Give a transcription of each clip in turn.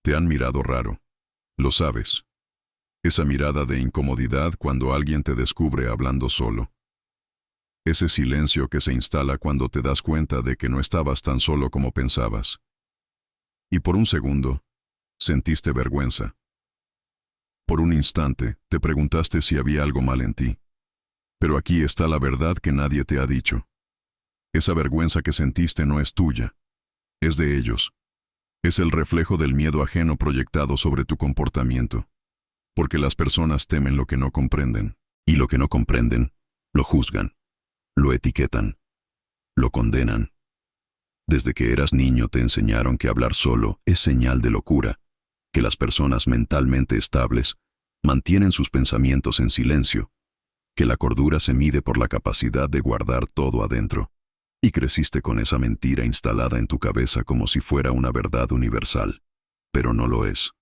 Te han mirado raro. Lo sabes. Esa mirada de incomodidad cuando alguien te descubre hablando solo. Ese silencio que se instala cuando te das cuenta de que no estabas tan solo como pensabas. Y por un segundo, sentiste vergüenza. Por un instante, te preguntaste si había algo mal en ti. Pero aquí está la verdad que nadie te ha dicho. Esa vergüenza que sentiste no es tuya. Es de ellos. Es el reflejo del miedo ajeno proyectado sobre tu comportamiento. Porque las personas temen lo que no comprenden. Y lo que no comprenden, lo juzgan. Lo etiquetan. Lo condenan. Desde que eras niño te enseñaron que hablar solo es señal de locura, que las personas mentalmente estables mantienen sus pensamientos en silencio, que la cordura se mide por la capacidad de guardar todo adentro, y creciste con esa mentira instalada en tu cabeza como si fuera una verdad universal, pero no lo es.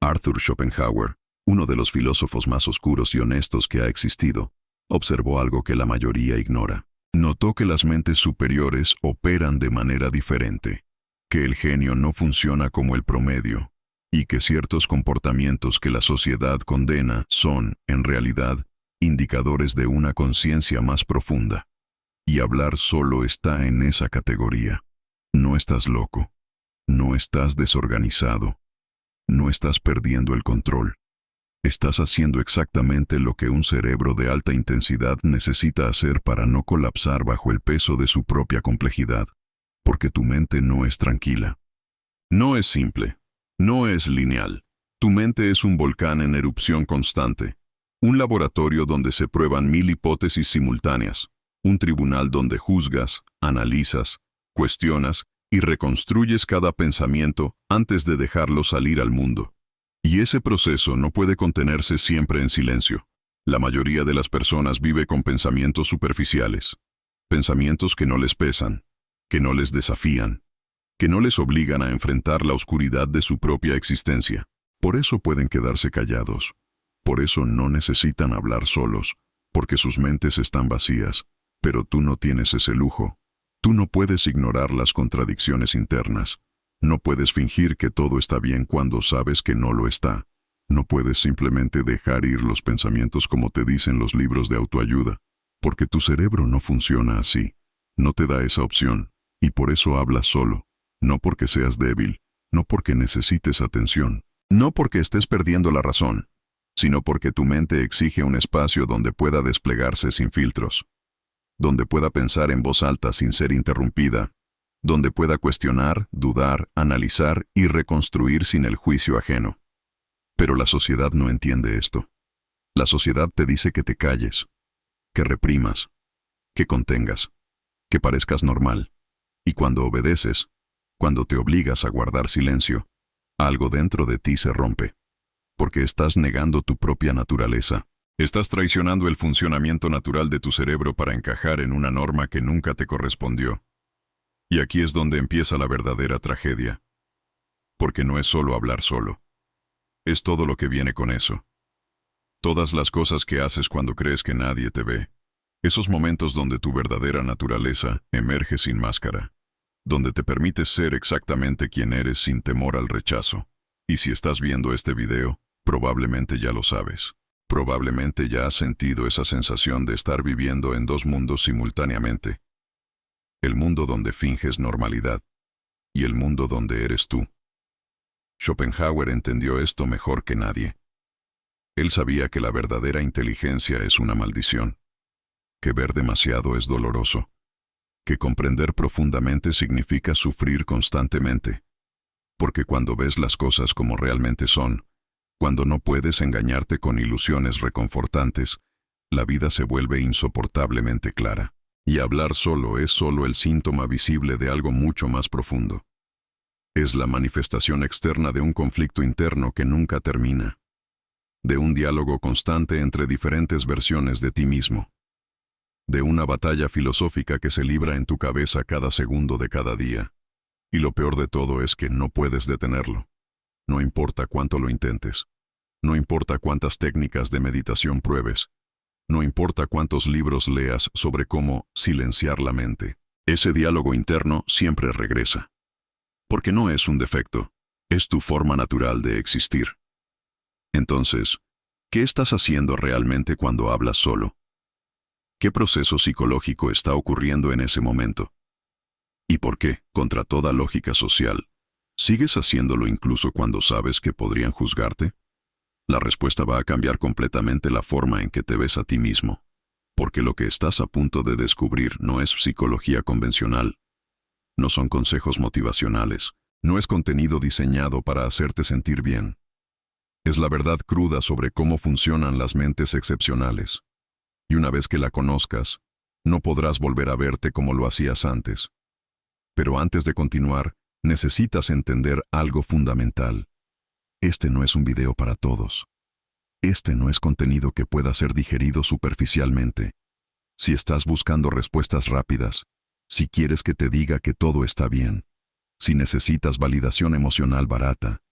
Arthur Schopenhauer, uno de los filósofos más oscuros y honestos que ha existido, observó algo que la mayoría ignora. Notó que las mentes superiores operan de manera diferente, que el genio no funciona como el promedio, y que ciertos comportamientos que la sociedad condena son, en realidad, indicadores de una conciencia más profunda. Y hablar solo está en esa categoría. No estás loco, no estás desorganizado, no estás perdiendo el control. Estás haciendo exactamente lo que un cerebro de alta intensidad necesita hacer para no colapsar bajo el peso de su propia complejidad, porque tu mente no es tranquila. No es simple, no es lineal. Tu mente es un volcán en erupción constante, un laboratorio donde se prueban 1000 hipótesis simultáneas, un tribunal donde juzgas, analizas, cuestionas y reconstruyes cada pensamiento antes de dejarlo salir al mundo. Y ese proceso no puede contenerse siempre en silencio. La mayoría de las personas vive con pensamientos superficiales, pensamientos que no les pesan, que no les desafían, que no les obligan a enfrentar la oscuridad de su propia existencia. Por eso pueden quedarse callados. Por eso no necesitan hablar solos, porque sus mentes están vacías. Pero tú no tienes ese lujo. Tú no puedes ignorar las contradicciones internas. No puedes fingir que todo está bien cuando sabes que no lo está. No puedes simplemente dejar ir los pensamientos como te dicen los libros de autoayuda, porque tu cerebro no funciona así. No te da esa opción, y por eso hablas solo. No porque seas débil, no porque necesites atención, no porque estés perdiendo la razón, sino porque tu mente exige un espacio donde pueda desplegarse sin filtros, donde pueda pensar en voz alta sin ser interrumpida, donde pueda cuestionar, dudar, analizar y reconstruir sin el juicio ajeno. Pero la sociedad no entiende esto. La sociedad te dice que te calles, que reprimas, que contengas, que parezcas normal. Y cuando obedeces, cuando te obligas a guardar silencio, algo dentro de ti se rompe, porque estás negando tu propia naturaleza. Estás traicionando el funcionamiento natural de tu cerebro para encajar en una norma que nunca te correspondió. Y aquí es donde empieza la verdadera tragedia. Porque no es solo hablar solo. Es todo lo que viene con eso. Todas las cosas que haces cuando crees que nadie te ve. Esos momentos donde tu verdadera naturaleza emerge sin máscara. Donde te permites ser exactamente quien eres sin temor al rechazo. Y si estás viendo este video, probablemente ya lo sabes. Probablemente ya has sentido esa sensación de estar viviendo en dos mundos simultáneamente. El mundo donde finges normalidad y el mundo donde eres tú. Schopenhauer entendió esto mejor que nadie. Él sabía que la verdadera inteligencia es una maldición, que ver demasiado es doloroso, que comprender profundamente significa sufrir constantemente, porque cuando ves las cosas como realmente son, cuando no puedes engañarte con ilusiones reconfortantes, la vida se vuelve insoportablemente clara. Y hablar solo es solo el síntoma visible de algo mucho más profundo. Es la manifestación externa de un conflicto interno que nunca termina, de un diálogo constante entre diferentes versiones de ti mismo, de una batalla filosófica que se libra en tu cabeza cada segundo de cada día. Y lo peor de todo es que no puedes detenerlo. No importa cuánto lo intentes, no importa cuántas técnicas de meditación pruebes, no importa cuántos libros leas sobre cómo silenciar la mente, ese diálogo interno siempre regresa. Porque no es un defecto, Es tu forma natural de existir. Entonces, ¿qué estás haciendo realmente cuando hablas solo? ¿Qué proceso psicológico está ocurriendo en ese momento? ¿Y por qué, contra toda lógica social, sigues haciéndolo incluso cuando sabes que podrían juzgarte? La respuesta va a cambiar completamente la forma en que te ves a ti mismo, porque lo que estás a punto de descubrir no es psicología convencional, no son consejos motivacionales, no es contenido diseñado para hacerte sentir bien. Es la verdad cruda sobre cómo funcionan las mentes excepcionales. Y una vez que la conozcas, no podrás volver a verte como lo hacías antes. Pero antes de continuar, necesitas entender algo fundamental. Este no es un video para todos. Este no es contenido que pueda ser digerido superficialmente. Si estás buscando respuestas rápidas, si quieres que te diga que todo está bien, si necesitas validación emocional barata,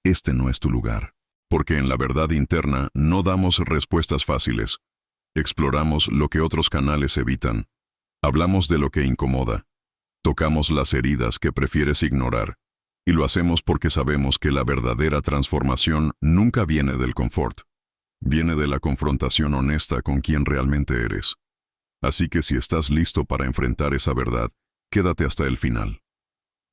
este no es tu lugar. Porque en la verdad interna no damos respuestas fáciles. Exploramos lo que otros canales evitan. Hablamos de lo que incomoda. Tocamos las heridas que prefieres ignorar. Y lo hacemos porque sabemos que la verdadera transformación nunca viene del confort. Viene de la confrontación honesta con quien realmente eres. Así que si estás listo para enfrentar esa verdad, quédate hasta el final.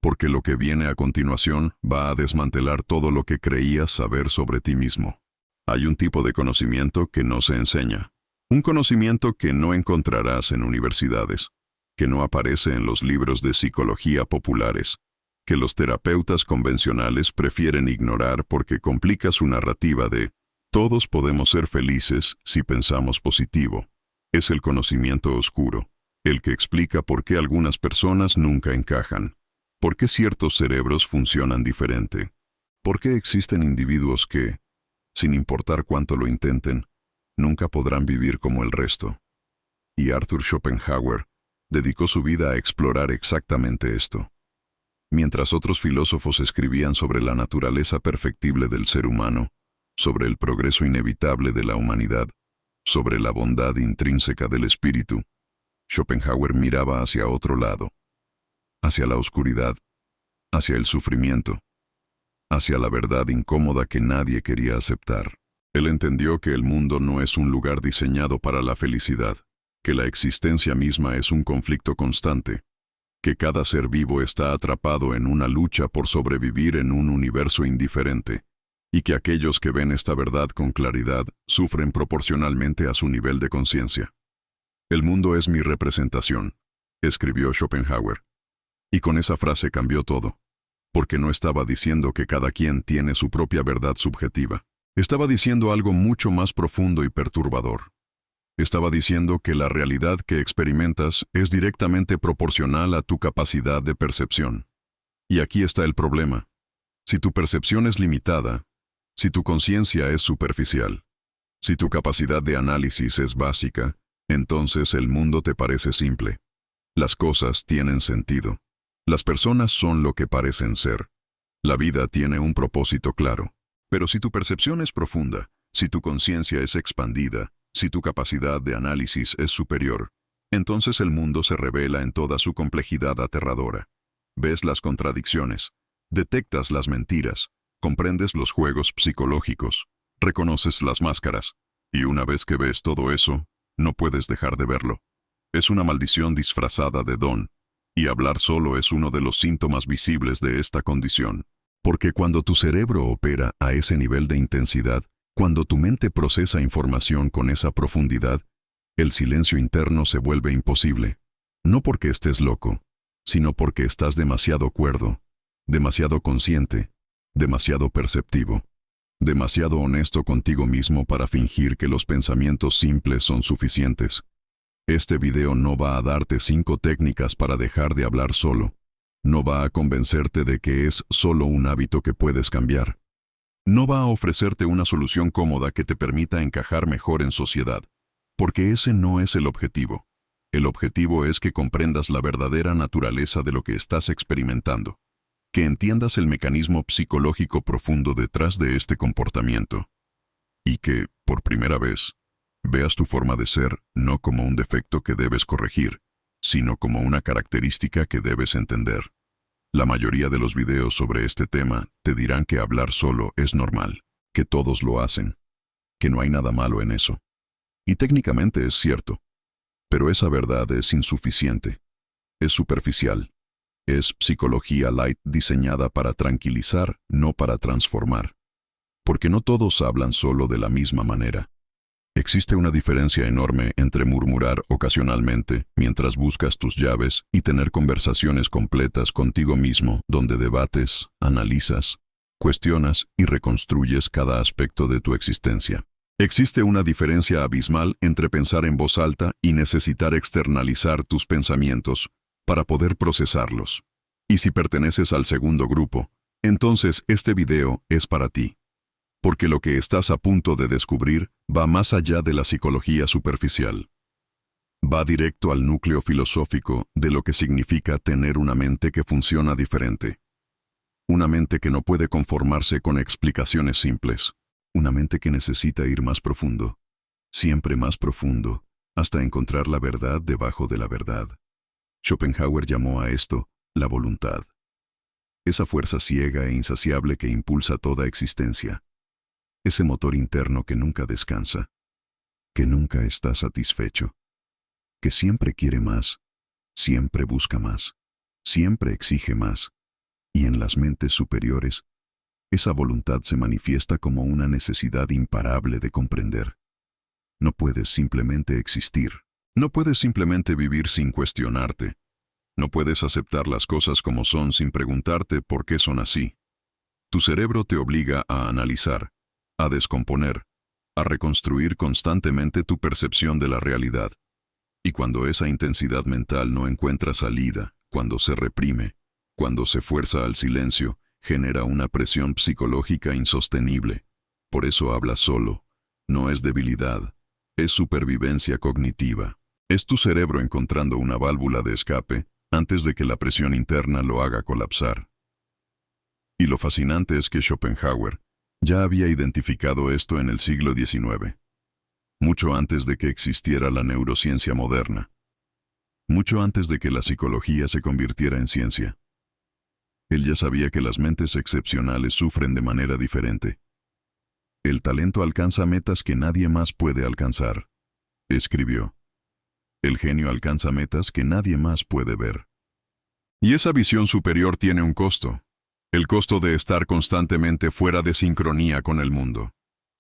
Porque lo que viene a continuación va a desmantelar todo lo que creías saber sobre ti mismo. Hay un tipo de conocimiento que no se enseña. Un conocimiento que no encontrarás en universidades, que no aparece en los libros de psicología populares, que los terapeutas convencionales prefieren ignorar porque complica su narrativa de «todos podemos ser felices si pensamos positivo». Es el conocimiento oscuro, el que explica por qué algunas personas nunca encajan, por qué ciertos cerebros funcionan diferente, por qué existen individuos que, sin importar cuánto lo intenten, nunca podrán vivir como el resto. Y Arthur Schopenhauer dedicó su vida a explorar exactamente esto. Mientras otros filósofos escribían sobre la naturaleza perfectible del ser humano, sobre el progreso inevitable de la humanidad, sobre la bondad intrínseca del espíritu, Schopenhauer miraba hacia otro lado, hacia la oscuridad, hacia el sufrimiento, hacia la verdad incómoda que nadie quería aceptar. Él entendió que el mundo no es un lugar diseñado para la felicidad, que la existencia misma es un conflicto constante, que cada ser vivo está atrapado en una lucha por sobrevivir en un universo indiferente, y que aquellos que ven esta verdad con claridad sufren proporcionalmente a su nivel de conciencia. «El mundo es mi representación», escribió Schopenhauer. Y con esa frase cambió todo, porque no estaba diciendo que cada quien tiene su propia verdad subjetiva. Estaba diciendo algo mucho más profundo y perturbador. Estaba diciendo que la realidad que experimentas es directamente proporcional a tu capacidad de percepción. Y aquí está el problema. Si tu percepción es limitada, si tu conciencia es superficial, si tu capacidad de análisis es básica, entonces el mundo te parece simple. Las cosas tienen sentido. Las personas son lo que parecen ser. La vida tiene un propósito claro. Pero si tu percepción es profunda, si tu conciencia es expandida, si tu capacidad de análisis es superior, entonces el mundo se revela en toda su complejidad aterradora. Ves las contradicciones, detectas las mentiras, comprendes los juegos psicológicos, reconoces las máscaras, y una vez que ves todo eso, no puedes dejar de verlo. Es una maldición disfrazada de don, y hablar solo es uno de los síntomas visibles de esta condición. Porque cuando tu cerebro opera a ese nivel de intensidad, cuando tu mente procesa información con esa profundidad, el silencio interno se vuelve imposible. No porque estés loco, sino porque estás demasiado cuerdo, demasiado consciente, demasiado perceptivo, demasiado honesto contigo mismo para fingir que los pensamientos simples son suficientes. Este video no va a darte 5 técnicas para dejar de hablar solo. No va a convencerte de que es solo un hábito que puedes cambiar. No va a ofrecerte una solución cómoda que te permita encajar mejor en sociedad, porque ese no es el objetivo. El objetivo es que comprendas la verdadera naturaleza de lo que estás experimentando, que entiendas el mecanismo psicológico profundo detrás de este comportamiento, y que, por primera vez, veas tu forma de ser no como un defecto que debes corregir, sino como una característica que debes entender. La mayoría de los videos sobre este tema te dirán que hablar solo es normal, que todos lo hacen, que no hay nada malo en eso. Y técnicamente es cierto, pero esa verdad es insuficiente, es superficial, es psicología light diseñada para tranquilizar, no para transformar. Porque no todos hablan solo de la misma manera. Existe una diferencia enorme entre murmurar ocasionalmente mientras buscas tus llaves y tener conversaciones completas contigo mismo donde debates, analizas, cuestionas y reconstruyes cada aspecto de tu existencia. Existe una diferencia abismal entre pensar en voz alta y necesitar externalizar tus pensamientos para poder procesarlos. Y si perteneces al segundo grupo, entonces este video es para ti. Porque lo que estás a punto de descubrir va más allá de la psicología superficial. Va directo al núcleo filosófico de lo que significa tener una mente que funciona diferente. Una mente que no puede conformarse con explicaciones simples. Una mente que necesita ir más profundo, siempre más profundo, hasta encontrar la verdad debajo de la verdad. Schopenhauer llamó a esto la voluntad. Esa fuerza ciega e insaciable que impulsa toda existencia. Ese motor interno que nunca descansa, que nunca está satisfecho, que siempre quiere más, siempre busca más, siempre exige más. Y en las mentes superiores, esa voluntad se manifiesta como una necesidad imparable de comprender. No puedes simplemente existir. No puedes simplemente vivir sin cuestionarte. No puedes aceptar las cosas como son sin preguntarte por qué son así. Tu cerebro te obliga a analizar, a descomponer, a reconstruir constantemente tu percepción de la realidad. Y cuando esa intensidad mental no encuentra salida, cuando se reprime, cuando se fuerza al silencio, genera una presión psicológica insostenible. Por eso hablas solo. No es debilidad, es supervivencia cognitiva. Es tu cerebro encontrando una válvula de escape antes de que la presión interna lo haga colapsar. Y lo fascinante es que Schopenhauer ya había identificado esto en el siglo XIX, mucho antes de que existiera la neurociencia moderna, mucho antes de que la psicología se convirtiera en ciencia. Él ya sabía que las mentes excepcionales sufren de manera diferente. El talento alcanza metas que nadie más puede alcanzar, escribió. El genio alcanza metas que nadie más puede ver. Y esa visión superior tiene un costo. El costo de estar constantemente fuera de sincronía con el mundo.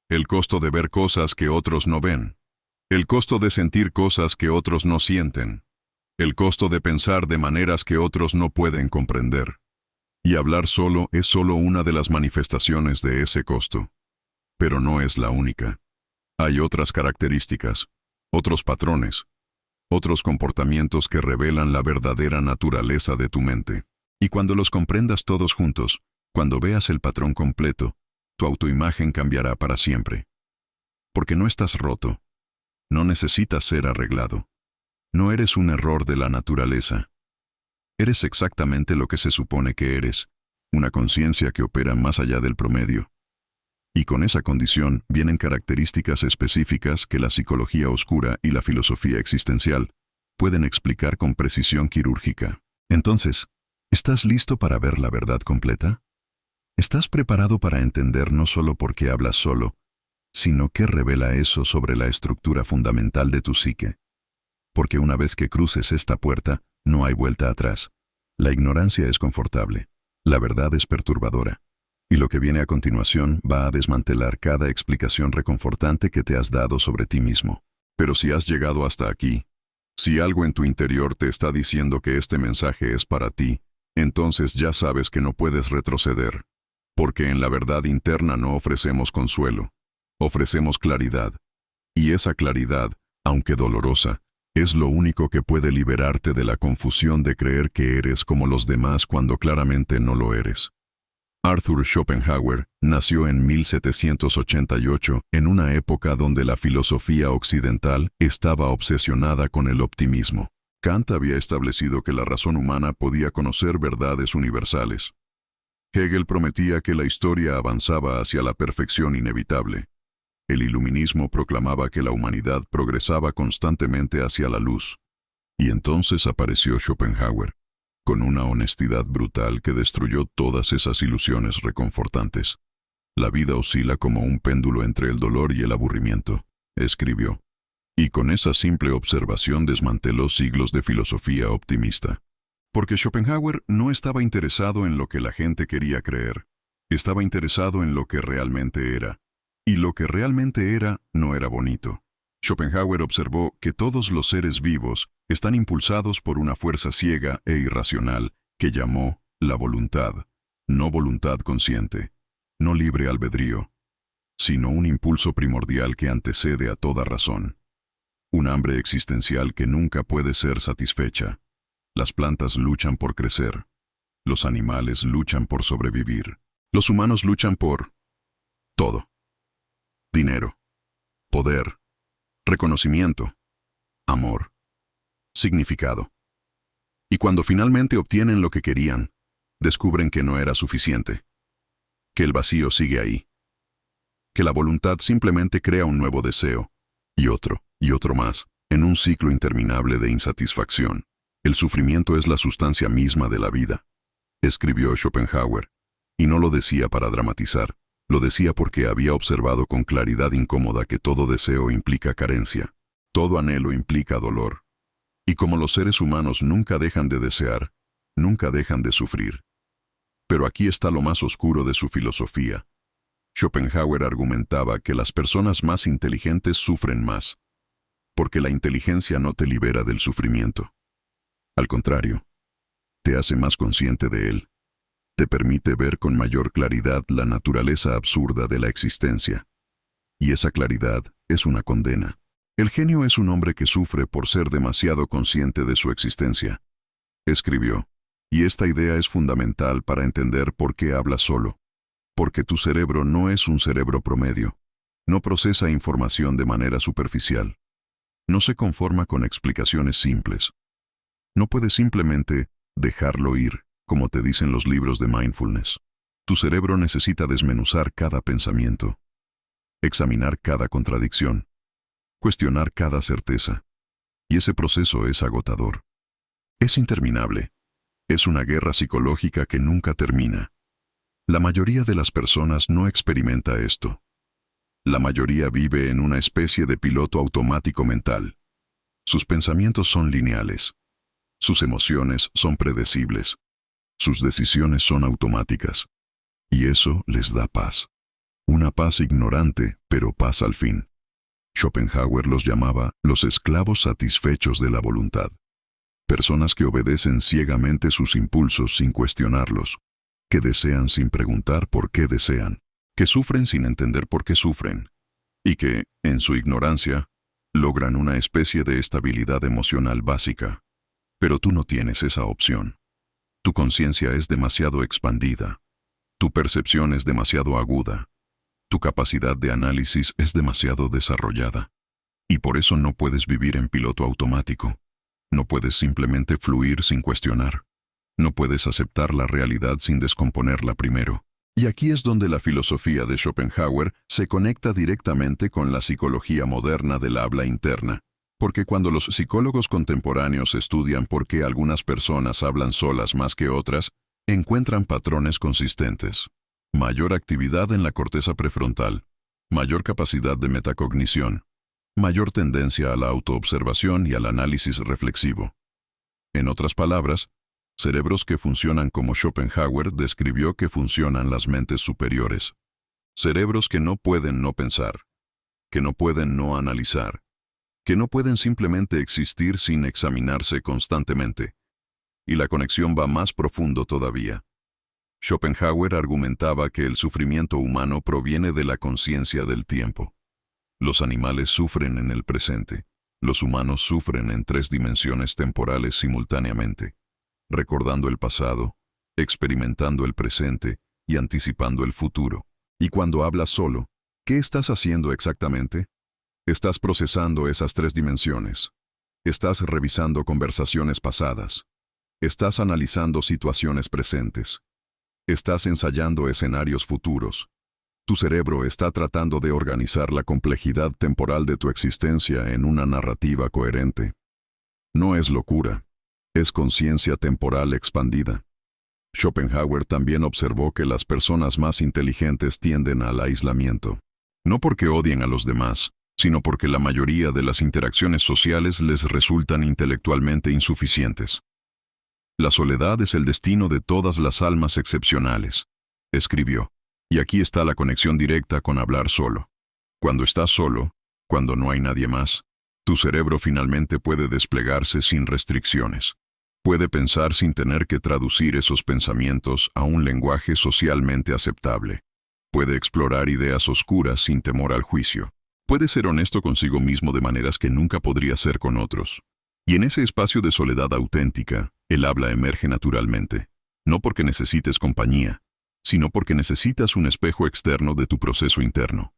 El costo de ver cosas que otros no ven. El costo de sentir cosas que otros no sienten. El costo de pensar de maneras que otros no pueden comprender. Y hablar solo es solo una de las manifestaciones de ese costo. Pero no es la única. Hay otras características, otros patrones, otros comportamientos que revelan la verdadera naturaleza de tu mente. Y cuando los comprendas todos juntos, cuando veas el patrón completo, tu autoimagen cambiará para siempre. Porque no estás roto. No necesitas ser arreglado. No eres un error de la naturaleza. Eres exactamente lo que se supone que eres, una conciencia que opera más allá del promedio. Y con esa condición vienen características específicas que la psicología oscura y la filosofía existencial pueden explicar con precisión quirúrgica. Entonces, ¿estás listo para ver la verdad completa? ¿Estás preparado para entender no solo por qué hablas solo, sino qué revela eso sobre la estructura fundamental de tu psique? Porque una vez que cruces esta puerta, no hay vuelta atrás. La ignorancia es confortable, la verdad es perturbadora, y lo que viene a continuación va a desmantelar cada explicación reconfortante que te has dado sobre ti mismo. Pero si has llegado hasta aquí, si algo en tu interior te está diciendo que este mensaje es para ti, entonces ya sabes que no puedes retroceder, porque en la verdad interna no ofrecemos consuelo, ofrecemos claridad, y esa claridad, aunque dolorosa, es lo único que puede liberarte de la confusión de creer que eres como los demás cuando claramente no lo eres. Arthur Schopenhauer nació en 1788 en una época donde la filosofía occidental estaba obsesionada con el optimismo. Kant había establecido que la razón humana podía conocer verdades universales. Hegel prometía que la historia avanzaba hacia la perfección inevitable. El iluminismo proclamaba que la humanidad progresaba constantemente hacia la luz. Y entonces apareció Schopenhauer, con una honestidad brutal que destruyó todas esas ilusiones reconfortantes. La vida oscila como un péndulo entre el dolor y el aburrimiento, escribió. Y con esa simple observación desmanteló siglos de filosofía optimista. Porque Schopenhauer no estaba interesado en lo que la gente quería creer. Estaba interesado en lo que realmente era. Y lo que realmente era no era bonito. Schopenhauer observó que todos los seres vivos están impulsados por una fuerza ciega e irracional que llamó la voluntad, no voluntad consciente, no libre albedrío, sino un impulso primordial que antecede a toda razón. Un hambre existencial que nunca puede ser satisfecha. Las plantas luchan por crecer. Los animales luchan por sobrevivir. Los humanos luchan por todo. Dinero, poder, reconocimiento, amor, significado. Y cuando finalmente obtienen lo que querían, descubren que no era suficiente, que el vacío sigue ahí, que la voluntad simplemente crea un nuevo deseo, y otro más, en un ciclo interminable de insatisfacción. El sufrimiento es la sustancia misma de la vida, escribió Schopenhauer, y no lo decía para dramatizar, lo decía porque había observado con claridad incómoda que todo deseo implica carencia, todo anhelo implica dolor. Y como los seres humanos nunca dejan de desear, nunca dejan de sufrir. Pero aquí está lo más oscuro de su filosofía. Schopenhauer argumentaba que las personas más inteligentes sufren más, porque la inteligencia no te libera del sufrimiento. Al contrario, te hace más consciente de él. Te permite ver con mayor claridad la naturaleza absurda de la existencia. Y esa claridad es una condena. El genio es un hombre que sufre por ser demasiado consciente de su existencia, escribió. Y esta idea es fundamental para entender por qué hablas solo. Porque tu cerebro no es un cerebro promedio. No procesa información de manera superficial. No se conforma con explicaciones simples. No puedes simplemente dejarlo ir, como te dicen los libros de mindfulness. Tu cerebro necesita desmenuzar cada pensamiento, examinar cada contradicción, cuestionar cada certeza. Y ese proceso es agotador. Es interminable. Es una guerra psicológica que nunca termina. La mayoría de las personas no experimenta esto. La mayoría vive en una especie de piloto automático mental. Sus pensamientos son lineales. Sus emociones son predecibles. Sus decisiones son automáticas. Y eso les da paz. Una paz ignorante, pero paz al fin. Schopenhauer los llamaba los esclavos satisfechos de la voluntad. Personas que obedecen ciegamente sus impulsos sin cuestionarlos, que desean sin preguntar por qué desean, que sufren sin entender por qué sufren, y que, en su ignorancia, logran una especie de estabilidad emocional básica. Pero tú no tienes esa opción. Tu conciencia es demasiado expandida. Tu percepción es demasiado aguda. Tu capacidad de análisis es demasiado desarrollada. Y por eso no puedes vivir en piloto automático. No puedes simplemente fluir sin cuestionar. No puedes aceptar la realidad sin descomponerla primero. Y aquí es donde la filosofía de Schopenhauer se conecta directamente con la psicología moderna del habla interna. Porque cuando los psicólogos contemporáneos estudian por qué algunas personas hablan solas más que otras, encuentran patrones consistentes. Mayor actividad en la corteza prefrontal, mayor capacidad de metacognición, mayor tendencia a la autoobservación y al análisis reflexivo. En otras palabras, cerebros que funcionan como Schopenhauer describió que funcionan las mentes superiores. Cerebros que no pueden no pensar, que no pueden no analizar, que no pueden simplemente existir sin examinarse constantemente. Y la conexión va más profundo todavía. Schopenhauer argumentaba que el sufrimiento humano proviene de la conciencia del tiempo. Los animales sufren en el presente. Los humanos sufren en 3 dimensiones temporales simultáneamente, recordando el pasado, experimentando el presente y anticipando el futuro. Y cuando hablas solo, ¿qué estás haciendo exactamente? Estás procesando esas 3 dimensiones. Estás revisando conversaciones pasadas. Estás analizando situaciones presentes. Estás ensayando escenarios futuros. Tu cerebro está tratando de organizar la complejidad temporal de tu existencia en una narrativa coherente. No es locura. Es conciencia temporal expandida. Schopenhauer también observó que las personas más inteligentes tienden al aislamiento. No porque odien a los demás, sino porque la mayoría de las interacciones sociales les resultan intelectualmente insuficientes. La soledad es el destino de todas las almas excepcionales, escribió. Y aquí está la conexión directa con hablar solo. Cuando estás solo, cuando no hay nadie más, tu cerebro finalmente puede desplegarse sin restricciones. Puede pensar sin tener que traducir esos pensamientos a un lenguaje socialmente aceptable. Puede explorar ideas oscuras sin temor al juicio. Puede ser honesto consigo mismo de maneras que nunca podría ser con otros. Y en ese espacio de soledad auténtica, el habla emerge naturalmente. No porque necesites compañía, sino porque necesitas un espejo externo de tu proceso interno.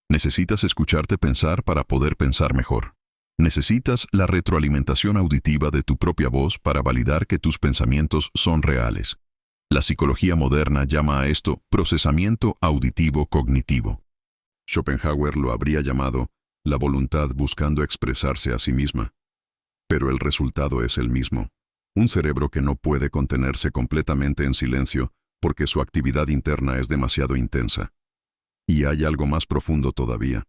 Necesitas escucharte pensar para poder pensar mejor. Necesitas la retroalimentación auditiva de tu propia voz para validar que tus pensamientos son reales. La psicología moderna llama a esto procesamiento auditivo cognitivo. Schopenhauer lo habría llamado la voluntad buscando expresarse a sí misma. Pero el resultado es el mismo. Un cerebro que no puede contenerse completamente en silencio porque su actividad interna es demasiado intensa. Y hay algo más profundo todavía.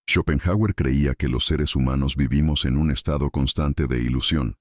Schopenhauer creía que los seres humanos vivimos en un estado constante de ilusión,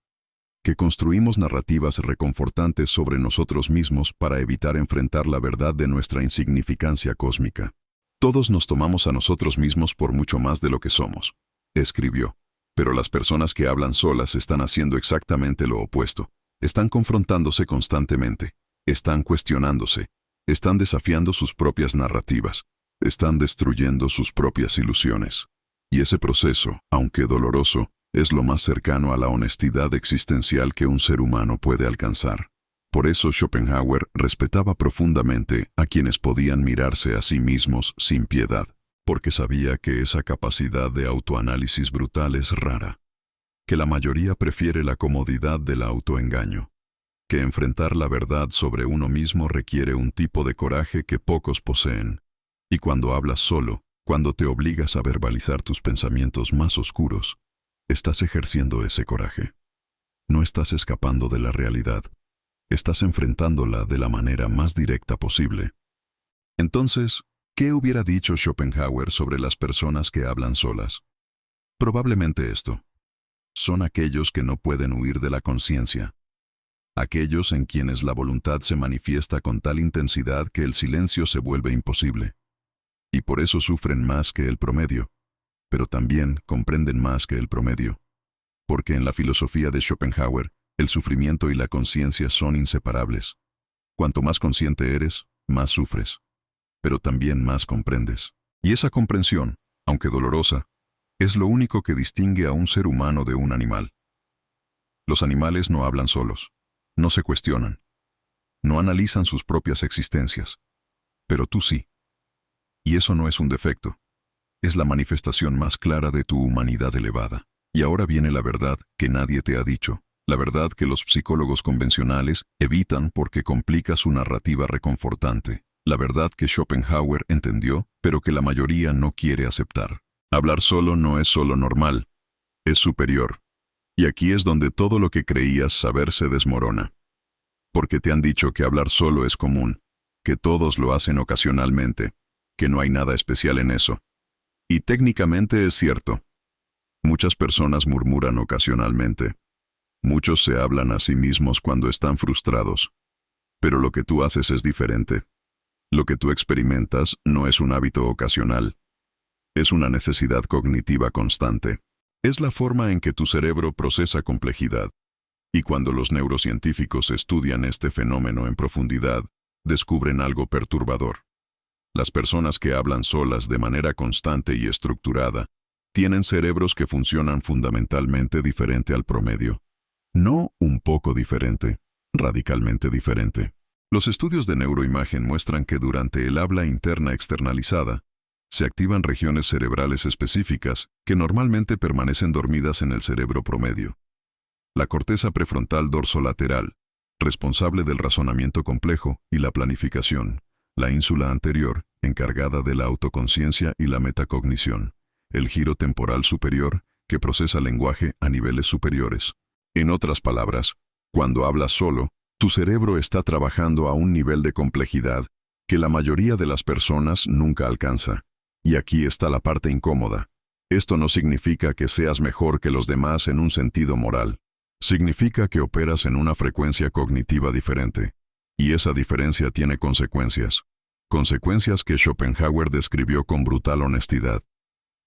que construimos narrativas reconfortantes sobre nosotros mismos para evitar enfrentar la verdad de nuestra insignificancia cósmica. Todos nos tomamos a nosotros mismos por mucho más de lo que somos, escribió. Pero las personas que hablan solas están haciendo exactamente lo opuesto. Están confrontándose constantemente, están cuestionándose, están desafiando sus propias narrativas, están destruyendo sus propias ilusiones. Y ese proceso, aunque doloroso, es lo más cercano a la honestidad existencial que un ser humano puede alcanzar. Por eso Schopenhauer respetaba profundamente a quienes podían mirarse a sí mismos sin piedad, porque sabía que esa capacidad de autoanálisis brutal es rara, que la mayoría prefiere la comodidad del autoengaño, que enfrentar la verdad sobre uno mismo requiere un tipo de coraje que pocos poseen. Y cuando hablas solo, cuando te obligas a verbalizar tus pensamientos más oscuros, estás ejerciendo ese coraje. No estás escapando de la realidad, estás enfrentándola de la manera más directa posible. Entonces, ¿qué hubiera dicho Schopenhauer sobre las personas que hablan solas? Probablemente esto. Son aquellos que no pueden huir de la conciencia. Aquellos en quienes la voluntad se manifiesta con tal intensidad que el silencio se vuelve imposible. Y por eso sufren más que el promedio, pero también comprenden más que el promedio. Porque en la filosofía de Schopenhauer, el sufrimiento y la conciencia son inseparables. Cuanto más consciente eres, más sufres, pero también más comprendes. Y esa comprensión, aunque dolorosa, es lo único que distingue a un ser humano de un animal. Los animales no hablan solos, no se cuestionan, no analizan sus propias existencias, pero tú sí. Y eso no es un defecto, es la manifestación más clara de tu humanidad elevada. Y ahora viene la verdad que nadie te ha dicho, la verdad que los psicólogos convencionales evitan porque complica su narrativa reconfortante, la verdad que Schopenhauer entendió, pero que la mayoría no quiere aceptar. Hablar solo no es solo normal, es superior. Y aquí es donde todo lo que creías saber se desmorona. Porque te han dicho que hablar solo es común, que todos lo hacen ocasionalmente, que no hay nada especial en eso. Y técnicamente es cierto. Muchas personas murmuran ocasionalmente. Muchos se hablan a sí mismos cuando están frustrados. Pero lo que tú haces es diferente. Lo que tú experimentas no es un hábito ocasional. Es una necesidad cognitiva constante. Es la forma en que tu cerebro procesa complejidad. Y cuando los neurocientíficos estudian este fenómeno en profundidad, descubren algo perturbador. Las personas que hablan solas de manera constante y estructurada tienen cerebros que funcionan fundamentalmente diferente al promedio. No un poco diferente, radicalmente diferente. Los estudios de neuroimagen muestran que durante el habla interna externalizada, se activan regiones cerebrales específicas que normalmente permanecen dormidas en el cerebro promedio. La corteza prefrontal dorsolateral, responsable del razonamiento complejo y la planificación. La ínsula anterior, encargada de la autoconciencia y la metacognición. El giro temporal superior, que procesa lenguaje a niveles superiores. En otras palabras, Cuando hablas solo, tu cerebro está trabajando a un nivel de complejidad que la mayoría de las personas nunca alcanza. Y aquí está la parte incómoda. Esto no significa que seas mejor que los demás en un sentido moral. Significa que operas en una frecuencia cognitiva diferente. Y esa diferencia tiene consecuencias. Consecuencias que Schopenhauer describió con brutal honestidad.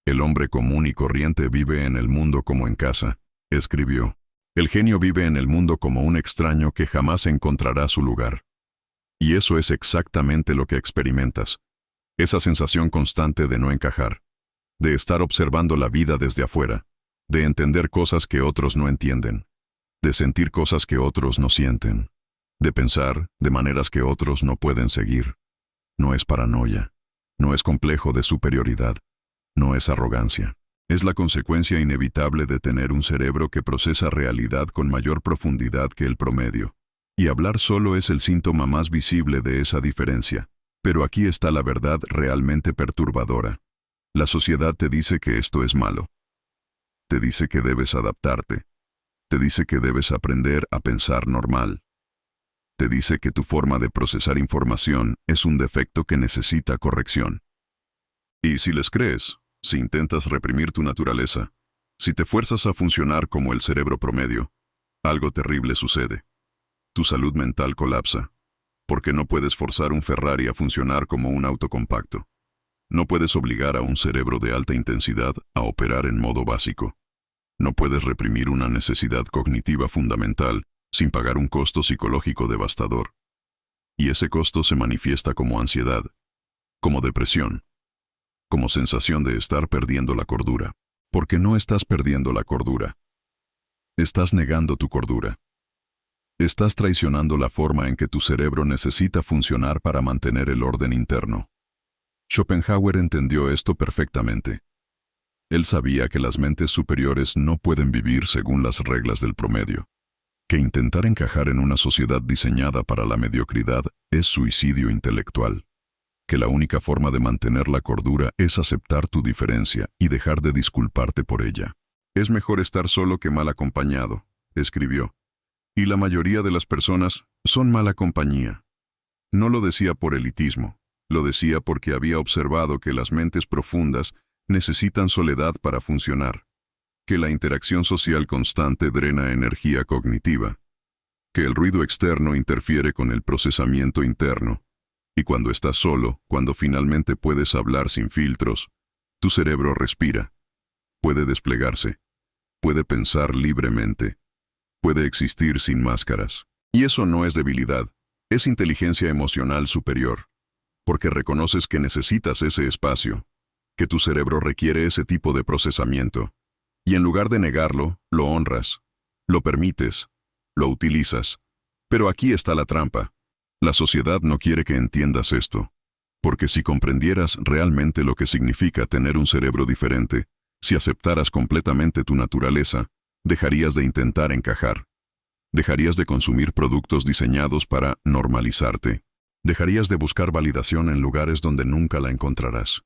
El hombre común y corriente vive en el mundo como en casa, escribió. El genio vive en el mundo como un extraño que jamás encontrará su lugar. Y eso es exactamente lo que experimentas. Esa sensación constante de no encajar, de estar observando la vida desde afuera, de entender cosas que otros no entienden, de sentir cosas que otros no sienten, de pensar de maneras que otros no pueden seguir. No es paranoia, no es complejo de superioridad, no es arrogancia. Es la consecuencia inevitable de tener un cerebro que procesa realidad con mayor profundidad que el promedio. Y hablar solo es el síntoma más visible de esa diferencia. Pero aquí está la verdad realmente perturbadora. La sociedad te dice que esto es malo. Te dice que debes adaptarte. Te dice que debes aprender a pensar normal. Te dice que tu forma de procesar información es un defecto que necesita corrección. Y si les crees, si intentas reprimir tu naturaleza, si te fuerzas a funcionar como el cerebro promedio, algo terrible sucede. Tu salud mental colapsa, porque no puedes forzar un Ferrari a funcionar como un auto compacto. No puedes obligar a un cerebro de alta intensidad a operar en modo básico. No puedes reprimir una necesidad cognitiva fundamental sin pagar un costo psicológico devastador. Y ese costo se manifiesta como ansiedad, como depresión, como sensación de estar perdiendo la cordura. Porque no estás perdiendo la cordura. Estás negando tu cordura. Estás traicionando la forma en que tu cerebro necesita funcionar para mantener el orden interno. Schopenhauer entendió esto perfectamente. Él sabía que las mentes superiores no pueden vivir según las reglas del promedio, que intentar encajar en una sociedad diseñada para la mediocridad es suicidio intelectual, que la única forma de mantener la cordura es aceptar tu diferencia y dejar de disculparte por ella. Es mejor estar solo que mal acompañado, escribió. Y la mayoría de las personas son mala compañía. No lo decía por elitismo, lo decía porque había observado que las mentes profundas necesitan soledad para funcionar, que la interacción social constante drena energía cognitiva, que el ruido externo interfiere con el procesamiento interno, y cuando estás solo, cuando finalmente puedes hablar sin filtros, tu cerebro respira, puede desplegarse, puede pensar libremente, puede existir sin máscaras. Y eso no es debilidad, es inteligencia emocional superior, porque reconoces que necesitas ese espacio, que tu cerebro requiere ese tipo de procesamiento, y en lugar de negarlo, lo honras, lo permites, lo utilizas. Pero aquí está la trampa. La sociedad no quiere que entiendas esto, porque si comprendieras realmente lo que significa tener un cerebro diferente, si aceptaras completamente tu naturaleza, dejarías de intentar encajar. Dejarías de consumir productos diseñados para normalizarte. Dejarías de buscar validación en lugares donde nunca la encontrarás.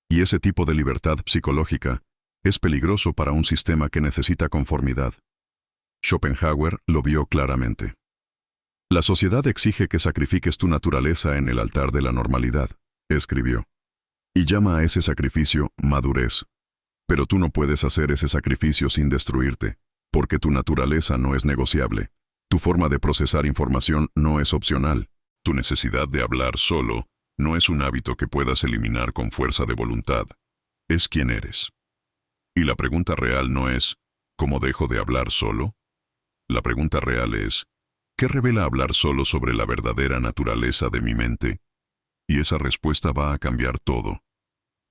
Y ese tipo de libertad psicológica es peligroso para un sistema que necesita conformidad. Schopenhauer lo vio claramente. La sociedad exige que sacrifiques tu naturaleza en el altar de la normalidad, escribió. Y llama a ese sacrificio madurez. Pero tú no puedes hacer ese sacrificio sin destruirte, porque tu naturaleza no es negociable. Tu forma de procesar información no es opcional. Tu necesidad de hablar solo no es un hábito que puedas eliminar con fuerza de voluntad. Es quien eres. Y la pregunta real no es, ¿cómo dejo de hablar solo? La pregunta real es, ¿qué revela hablar solo sobre la verdadera naturaleza de mi mente? Y esa respuesta va a cambiar todo.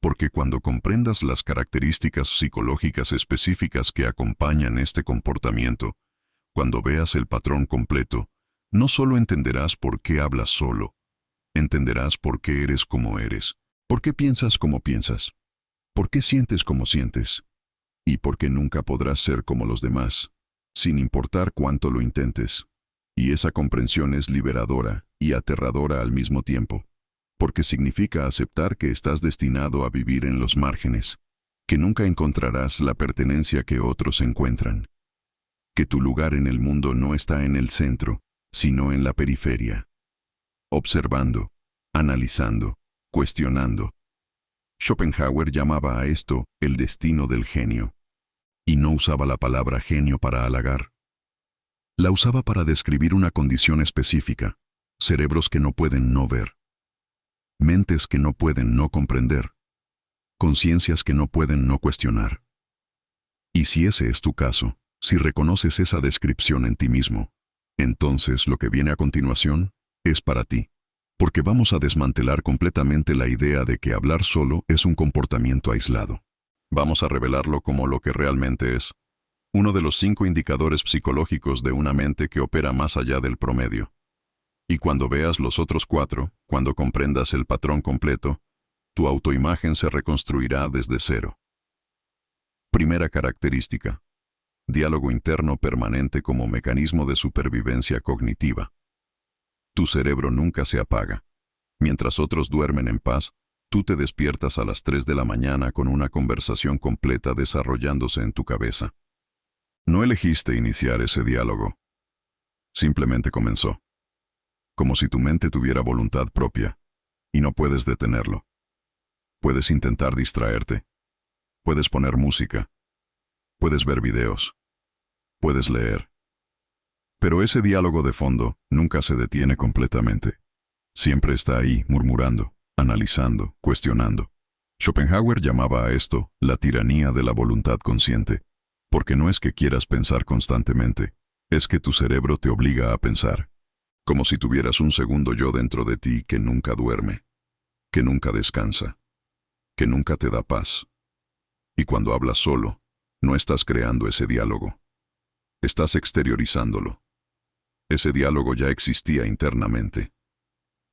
Porque cuando comprendas las características psicológicas específicas que acompañan este comportamiento, cuando veas el patrón completo, no solo entenderás por qué hablas solo, entenderás por qué eres como eres, por qué piensas como piensas, por qué sientes como sientes, y por qué nunca podrás ser como los demás, sin importar cuánto lo intentes. Y esa comprensión es liberadora y aterradora al mismo tiempo, porque significa aceptar que estás destinado a vivir en los márgenes, que nunca encontrarás la pertenencia que otros encuentran. que tu lugar en el mundo no está en el centro, sino en la periferia. Observando, analizando, cuestionando. Schopenhauer llamaba a esto el destino del genio. Y no usaba la palabra genio para halagar. La usaba para describir una condición específica, cerebros que no pueden no ver, mentes que no pueden no comprender, conciencias que no pueden no cuestionar. Y si ese es tu caso, si reconoces esa descripción en ti mismo, entonces lo que viene a continuación es para ti, porque vamos a desmantelar completamente la idea de que hablar solo es un comportamiento aislado. Vamos a revelarlo como lo que realmente es. Uno de los 5 indicadores psicológicos de una mente que opera más allá del promedio. Y cuando veas los otros 4, cuando comprendas el patrón completo, tu autoimagen se reconstruirá desde cero. Primera característica. Diálogo interno permanente como mecanismo de supervivencia cognitiva. Tu cerebro nunca se apaga. Mientras otros duermen en paz, tú te despiertas a las 3 de la mañana con una conversación completa desarrollándose en tu cabeza. No elegiste iniciar ese diálogo. Simplemente comenzó. Como si tu mente tuviera voluntad propia, y no puedes detenerlo. Puedes intentar distraerte. Puedes poner música. Puedes ver videos. Puedes leer. Pero ese diálogo de fondo nunca se detiene completamente. Siempre está ahí, murmurando, analizando, cuestionando. Schopenhauer llamaba a esto la tiranía de la voluntad consciente. Porque no es que quieras pensar constantemente, es que tu cerebro te obliga a pensar. Como si tuvieras un segundo yo dentro de ti que nunca duerme, que nunca descansa, que nunca te da paz. Y cuando hablas solo, no estás creando ese diálogo. Estás exteriorizándolo. Ese diálogo ya existía internamente.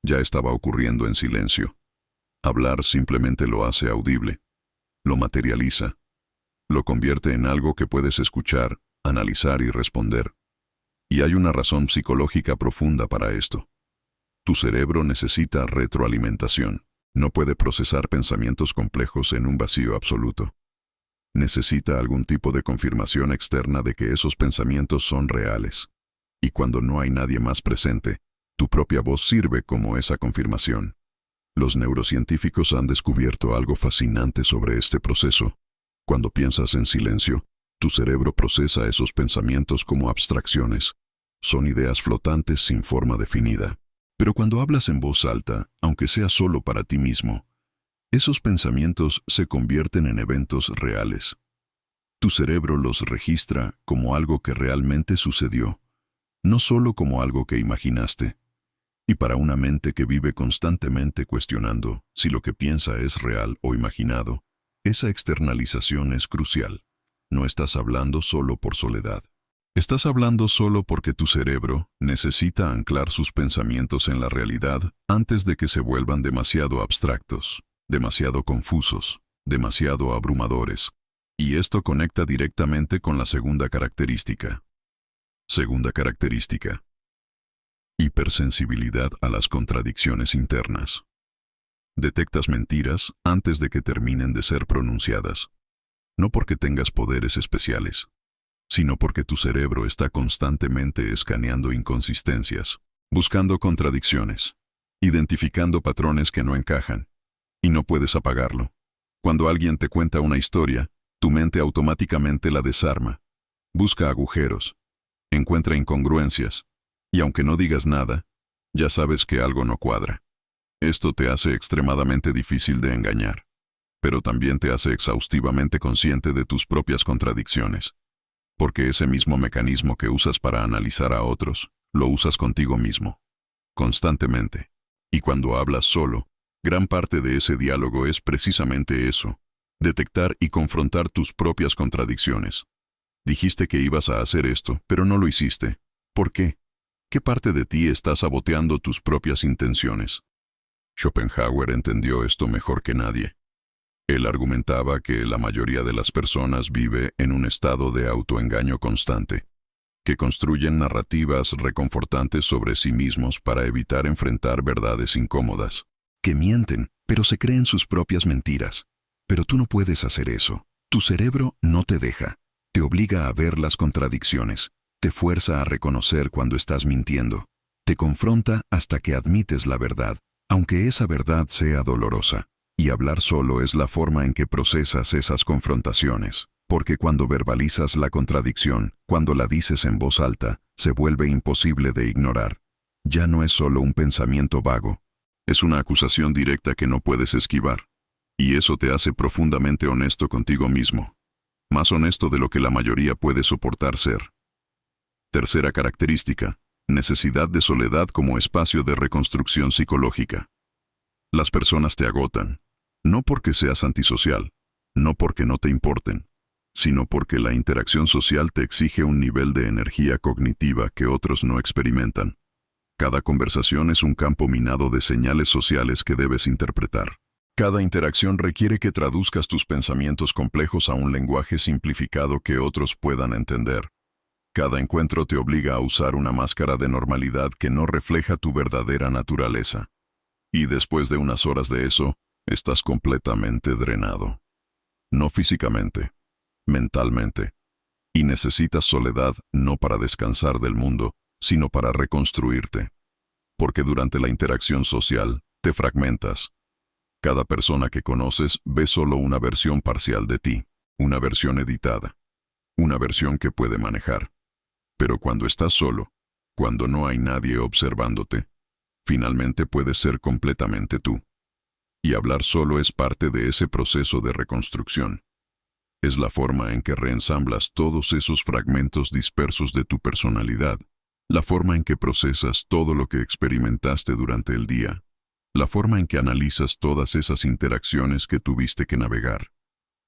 Ya estaba ocurriendo en silencio. Hablar simplemente lo hace audible, lo materializa. Lo convierte en algo que puedes escuchar, analizar y responder. Y hay una razón psicológica profunda para esto. Tu cerebro necesita retroalimentación. No puede procesar pensamientos complejos en un vacío absoluto. Necesita algún tipo de confirmación externa de que esos pensamientos son reales. Y cuando no hay nadie más presente, tu propia voz sirve como esa confirmación. Los neurocientíficos han descubierto algo fascinante sobre este proceso. Cuando piensas en silencio, tu cerebro procesa esos pensamientos como abstracciones. Son ideas flotantes sin forma definida. Pero cuando hablas en voz alta, aunque sea solo para ti mismo, esos pensamientos se convierten en eventos reales. Tu cerebro los registra como algo que realmente sucedió, no solo como algo que imaginaste. Y para una mente que vive constantemente cuestionando si lo que piensa es real o imaginado, esa externalización es crucial. No estás hablando solo por soledad. Estás hablando solo porque tu cerebro necesita anclar sus pensamientos en la realidad antes de que se vuelvan demasiado abstractos, demasiado confusos, demasiado abrumadores. Y esto conecta directamente con la segunda característica. Segunda característica. Hipersensibilidad a las contradicciones internas. Detectas mentiras antes de que terminen de ser pronunciadas. No porque tengas poderes especiales, sino porque tu cerebro está constantemente escaneando inconsistencias, buscando contradicciones, identificando patrones que no encajan, y no puedes apagarlo. Cuando alguien te cuenta una historia, tu mente automáticamente la desarma, busca agujeros, encuentra incongruencias, y aunque no digas nada, ya sabes que algo no cuadra. Esto te hace extremadamente difícil de engañar, pero también te hace exhaustivamente consciente de tus propias contradicciones, porque ese mismo mecanismo que usas para analizar a otros, lo usas contigo mismo, constantemente. Y cuando hablas solo, gran parte de ese diálogo es precisamente eso, detectar y confrontar tus propias contradicciones. Dijiste que ibas a hacer esto, pero no lo hiciste. ¿Por qué? ¿Qué parte de ti está saboteando tus propias intenciones? Schopenhauer entendió esto mejor que nadie. Él argumentaba que la mayoría de las personas vive en un estado de autoengaño constante, que construyen narrativas reconfortantes sobre sí mismos para evitar enfrentar verdades incómodas, que mienten, pero se creen sus propias mentiras. Pero tú no puedes hacer eso. Tu cerebro no te deja. Te obliga a ver las contradicciones, te fuerza a reconocer cuando estás mintiendo, te confronta hasta que admites la verdad, aunque esa verdad sea dolorosa. Y hablar solo es la forma en que procesas esas confrontaciones, porque cuando verbalizas la contradicción, cuando la dices en voz alta, se vuelve imposible de ignorar. Ya no es solo un pensamiento vago, es una acusación directa que no puedes esquivar. Y eso te hace profundamente honesto contigo mismo, más honesto de lo que la mayoría puede soportar ser. Tercera característica, necesidad de soledad como espacio de reconstrucción psicológica. Las personas te agotan, no porque seas antisocial, no porque no te importen, sino porque la interacción social te exige un nivel de energía cognitiva que otros no experimentan. Cada conversación es un campo minado de señales sociales que debes interpretar. Cada interacción requiere que traduzcas tus pensamientos complejos a un lenguaje simplificado que otros puedan entender. Cada encuentro te obliga a usar una máscara de normalidad que no refleja tu verdadera naturaleza. Y después de unas horas de eso, estás completamente drenado. No físicamente, mentalmente. Y necesitas soledad no para descansar del mundo, sino para reconstruirte. Porque durante la interacción social, te fragmentas. Cada persona que conoces ve solo una versión parcial de ti, una versión editada, una versión que puede manejar. Pero cuando estás solo, cuando no hay nadie observándote, finalmente puedes ser completamente tú. Y hablar solo es parte de ese proceso de reconstrucción. Es la forma en que reensamblas todos esos fragmentos dispersos de tu personalidad, la forma en que procesas todo lo que experimentaste durante el día, la forma en que analizas todas esas interacciones que tuviste que navegar.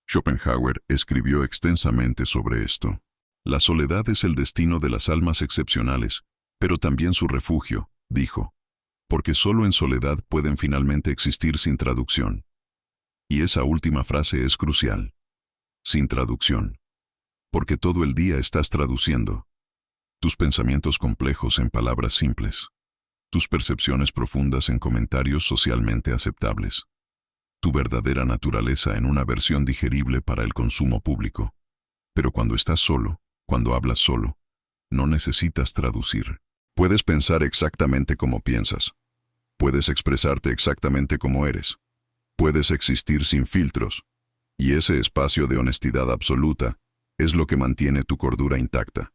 Schopenhauer escribió extensamente sobre esto. La soledad es el destino de las almas excepcionales, pero también su refugio, dijo, porque solo en soledad pueden finalmente existir sin traducción. Y esa última frase es crucial. Sin traducción. Porque todo el día estás traduciendo tus pensamientos complejos en palabras simples, tus percepciones profundas en comentarios socialmente aceptables, tu verdadera naturaleza en una versión digerible para el consumo público. Pero cuando estás solo, cuando hablas solo, no necesitas traducir. Puedes pensar exactamente como piensas. Puedes expresarte exactamente como eres. Puedes existir sin filtros. Y ese espacio de honestidad absoluta es lo que mantiene tu cordura intacta.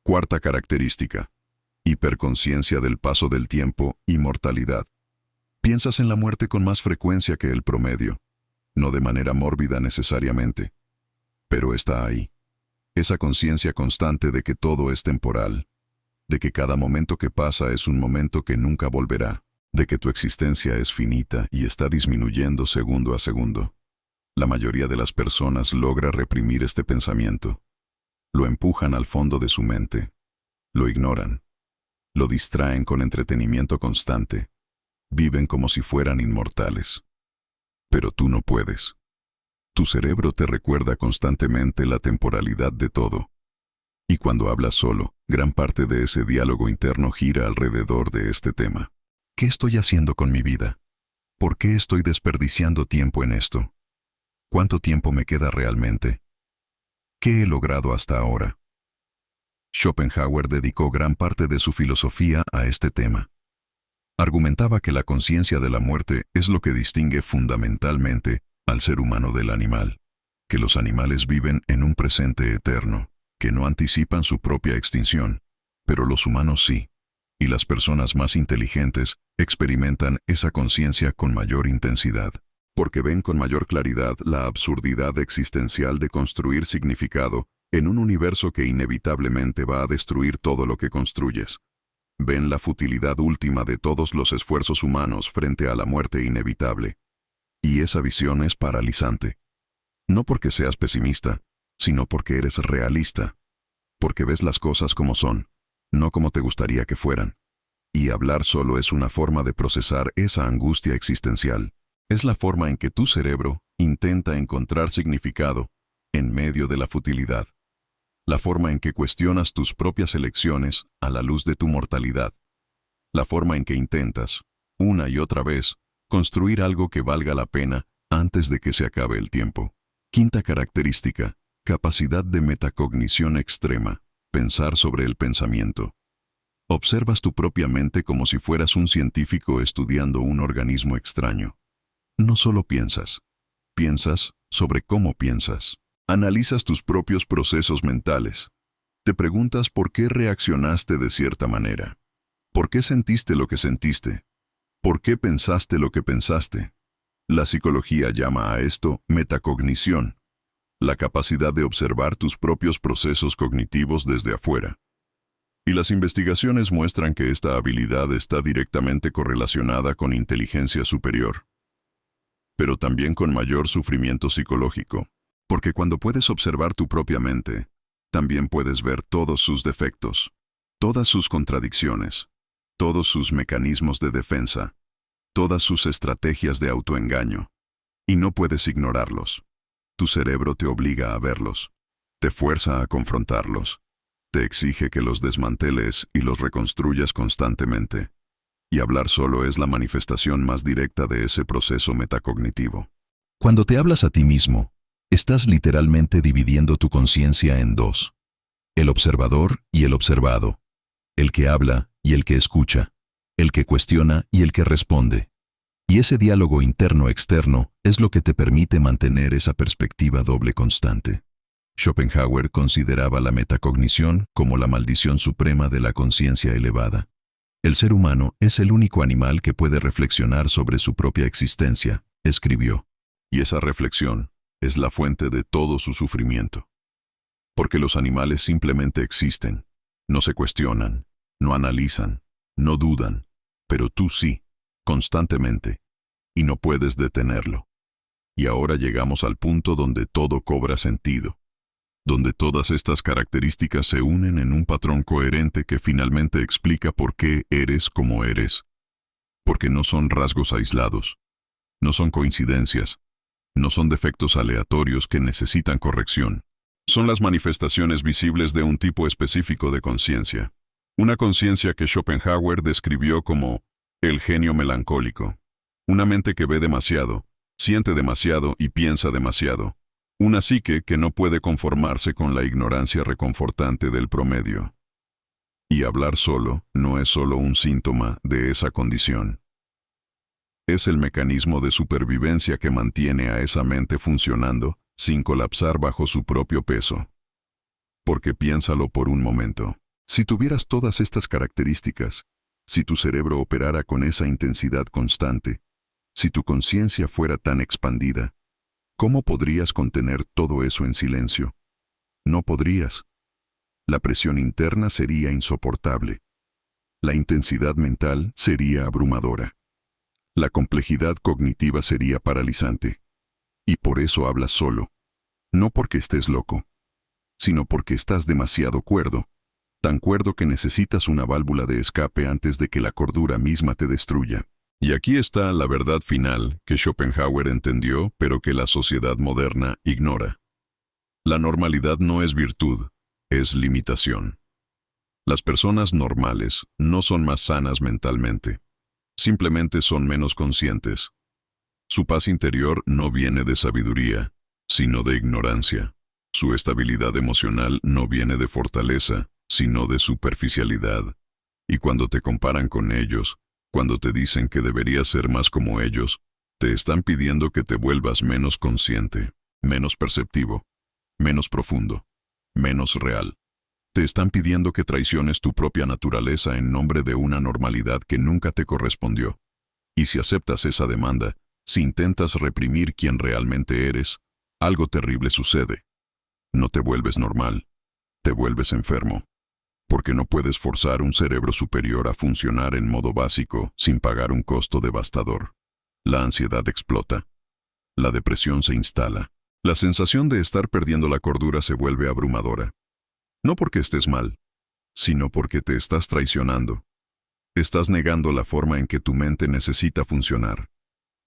Cuarta característica. Hiperconciencia del paso del tiempo y mortalidad. Piensas en la muerte con más frecuencia que el promedio. No de manera mórbida necesariamente. Pero está ahí. Esa conciencia constante de que todo es temporal. De que cada momento que pasa es un momento que nunca volverá. De que tu existencia es finita y está disminuyendo segundo a segundo. La mayoría de las personas logra reprimir este pensamiento. Lo empujan al fondo de su mente. Lo ignoran. Lo distraen con entretenimiento constante. Viven como si fueran inmortales. Pero tú no puedes. Tu cerebro te recuerda constantemente la temporalidad de todo. Y cuando hablas solo, gran parte de ese diálogo interno gira alrededor de este tema. ¿Qué estoy haciendo con mi vida? ¿Por qué estoy desperdiciando tiempo en esto? ¿Cuánto tiempo me queda realmente? ¿Qué he logrado hasta ahora? Schopenhauer dedicó gran parte de su filosofía a este tema. Argumentaba que la conciencia de la muerte es lo que distingue fundamentalmente al ser humano del animal, que los animales viven en un presente eterno, que no anticipan su propia extinción, pero los humanos sí, y las personas más inteligentes experimentan esa conciencia con mayor intensidad, porque ven con mayor claridad la absurdidad existencial de construir significado en un universo que inevitablemente va a destruir todo lo que construyes. Ven la futilidad última de todos los esfuerzos humanos frente a la muerte inevitable. Y esa visión es paralizante. No porque seas pesimista, sino porque eres realista. Porque ves las cosas como son, no como te gustaría que fueran. Y hablar solo es una forma de procesar esa angustia existencial. Es la forma en que tu cerebro intenta encontrar significado en medio de la futilidad. La forma en que cuestionas tus propias elecciones a la luz de tu mortalidad. La forma en que intentas, una y otra vez, construir algo que valga la pena antes de que se acabe el tiempo. Quinta característica, Capacidad de metacognición extrema, pensar sobre el pensamiento. Observas tu propia mente como si fueras un científico estudiando un organismo extraño. No solo piensas sobre cómo piensas. Analizas tus propios procesos mentales. Te preguntas por qué reaccionaste de cierta manera. ¿Por qué sentiste lo que sentiste? ¿Por qué pensaste lo que pensaste? La psicología llama a esto metacognición, la capacidad de observar tus propios procesos cognitivos desde afuera. Y las investigaciones muestran que esta habilidad está directamente correlacionada con inteligencia superior, pero también con mayor sufrimiento psicológico, porque cuando puedes observar tu propia mente, también puedes ver todos sus defectos, todas sus contradicciones, todos sus mecanismos de defensa, todas sus estrategias de autoengaño, y no puedes ignorarlos. Tu cerebro te obliga a verlos, te fuerza a confrontarlos, te exige que los desmanteles y los reconstruyas constantemente. Y hablar solo es la manifestación más directa de ese proceso metacognitivo. Cuando te hablas a ti mismo, estás literalmente dividiendo tu conciencia en dos: el observador y el observado, el que habla y el que escucha, el que cuestiona y el que responde. Y ese diálogo interno-externo es lo que te permite mantener esa perspectiva doble constante. Schopenhauer consideraba la metacognición como la maldición suprema de la conciencia elevada. El ser humano es el único animal que puede reflexionar sobre su propia existencia, escribió. Y esa reflexión es la fuente de todo su sufrimiento. Porque los animales simplemente existen, no se cuestionan, no analizan, no dudan, pero tú sí, constantemente, y no puedes detenerlo. Y ahora llegamos al punto donde todo cobra sentido, donde todas estas características se unen en un patrón coherente que finalmente explica por qué eres como eres. Porque no son rasgos aislados, no son coincidencias, no son defectos aleatorios que necesitan corrección. Son las manifestaciones visibles de un tipo específico de conciencia. Una conciencia que Schopenhauer describió como el genio melancólico. Una mente que ve demasiado, siente demasiado y piensa demasiado. Una psique que no puede conformarse con la ignorancia reconfortante del promedio. Y hablar solo no es solo un síntoma de esa condición. Es el mecanismo de supervivencia que mantiene a esa mente funcionando sin colapsar bajo su propio peso. Porque piénsalo por un momento. Si tuvieras todas estas características, si tu cerebro operara con esa intensidad constante, si tu conciencia fuera tan expandida, ¿cómo podrías contener todo eso en silencio? No podrías. La presión interna sería insoportable. La intensidad mental sería abrumadora. La complejidad cognitiva sería paralizante. Y por eso hablas solo. No porque estés loco, sino porque estás demasiado cuerdo. Tan cuerdo que necesitas una válvula de escape antes de que la cordura misma te destruya. Y aquí está la verdad final que Schopenhauer entendió, pero que la sociedad moderna ignora. La normalidad no es virtud, es limitación. Las personas normales no son más sanas mentalmente. Simplemente son menos conscientes. Su paz interior no viene de sabiduría, sino de ignorancia. Su estabilidad emocional no viene de fortaleza, sino de superficialidad. Y cuando te comparan con ellos, cuando te dicen que deberías ser más como ellos, te están pidiendo que te vuelvas menos consciente, menos perceptivo, menos profundo, menos real. Te están pidiendo que traiciones tu propia naturaleza en nombre de una normalidad que nunca te correspondió. Y si aceptas esa demanda, si intentas reprimir quién realmente eres, algo terrible sucede. No te vuelves normal, te vuelves enfermo. Porque no puedes forzar un cerebro superior a funcionar en modo básico sin pagar un costo devastador. La ansiedad explota. La depresión se instala. La sensación de estar perdiendo la cordura se vuelve abrumadora. No porque estés mal, sino porque te estás traicionando. Estás negando la forma en que tu mente necesita funcionar.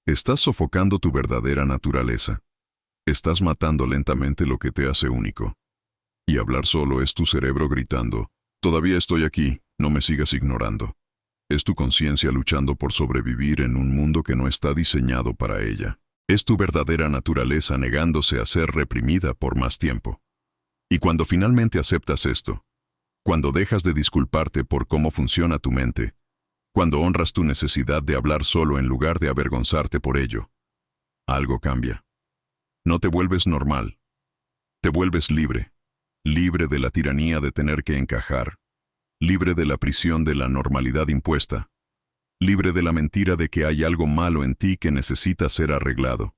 Estás sofocando tu verdadera naturaleza. Estás matando lentamente lo que te hace único. Y hablar solo es tu cerebro gritando: todavía estoy aquí, no me sigas ignorando. Es tu conciencia luchando por sobrevivir en un mundo que no está diseñado para ella. Es tu verdadera naturaleza negándose a ser reprimida por más tiempo. Y cuando finalmente aceptas esto, cuando dejas de disculparte por cómo funciona tu mente, cuando honras tu necesidad de hablar solo en lugar de avergonzarte por ello, algo cambia. No te vuelves normal, te vuelves libre, libre de la tiranía de tener que encajar, libre de la prisión de la normalidad impuesta, libre de la mentira de que hay algo malo en ti que necesita ser arreglado,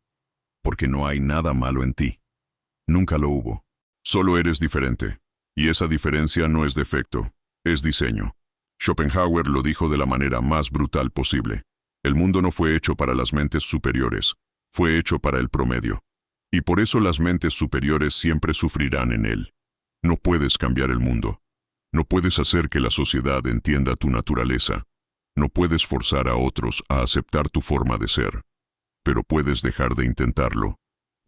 porque no hay nada malo en ti. Nunca lo hubo. Solo eres diferente, y esa diferencia no es defecto, es diseño. Schopenhauer lo dijo de la manera más brutal posible. El mundo no fue hecho para las mentes superiores, fue hecho para el promedio. Y por eso las mentes superiores siempre sufrirán en él. No puedes cambiar el mundo. No puedes hacer que la sociedad entienda tu naturaleza. No puedes forzar a otros a aceptar tu forma de ser. Pero puedes dejar de intentarlo.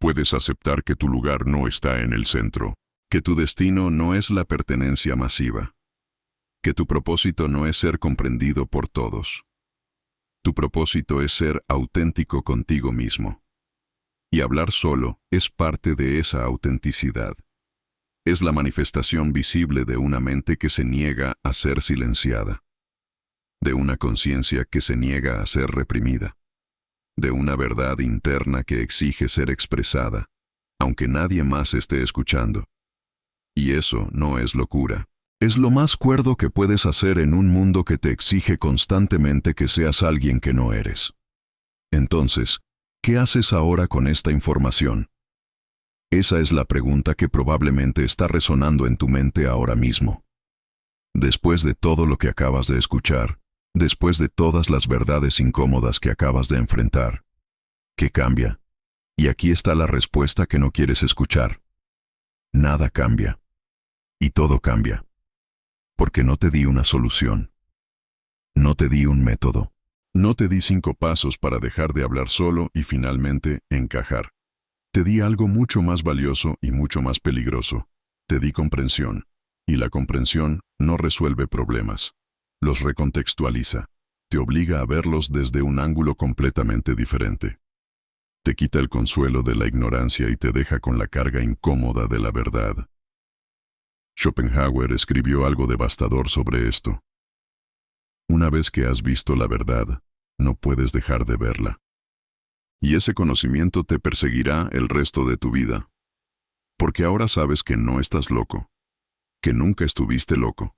Puedes aceptar que tu lugar no está en el centro, que tu destino no es la pertenencia masiva, que tu propósito no es ser comprendido por todos. Tu propósito es ser auténtico contigo mismo. Y hablar solo es parte de esa autenticidad. Es la manifestación visible de una mente que se niega a ser silenciada, de una conciencia que se niega a ser reprimida, de una verdad interna que exige ser expresada, aunque nadie más esté escuchando. Y eso no es locura. Es lo más cuerdo que puedes hacer en un mundo que te exige constantemente que seas alguien que no eres. Entonces, ¿qué haces ahora con esta información? Esa es la pregunta que probablemente está resonando en tu mente ahora mismo. Después de todo lo que acabas de escuchar, después de todas las verdades incómodas que acabas de enfrentar, ¿qué cambia? Y aquí está la respuesta que no quieres escuchar. Nada cambia. Y todo cambia. Porque no te di una solución. No te di un método. No te di 5 pasos para dejar de hablar solo y finalmente encajar. Te di algo mucho más valioso y mucho más peligroso. Te di comprensión. Y la comprensión no resuelve problemas. Los recontextualiza. Te obliga a verlos desde un ángulo completamente diferente. Te quita el consuelo de la ignorancia y te deja con la carga incómoda de la verdad. Schopenhauer escribió algo devastador sobre esto. Una vez que has visto la verdad, no puedes dejar de verla. Y ese conocimiento te perseguirá el resto de tu vida. Porque ahora sabes que no estás loco, que nunca estuviste loco,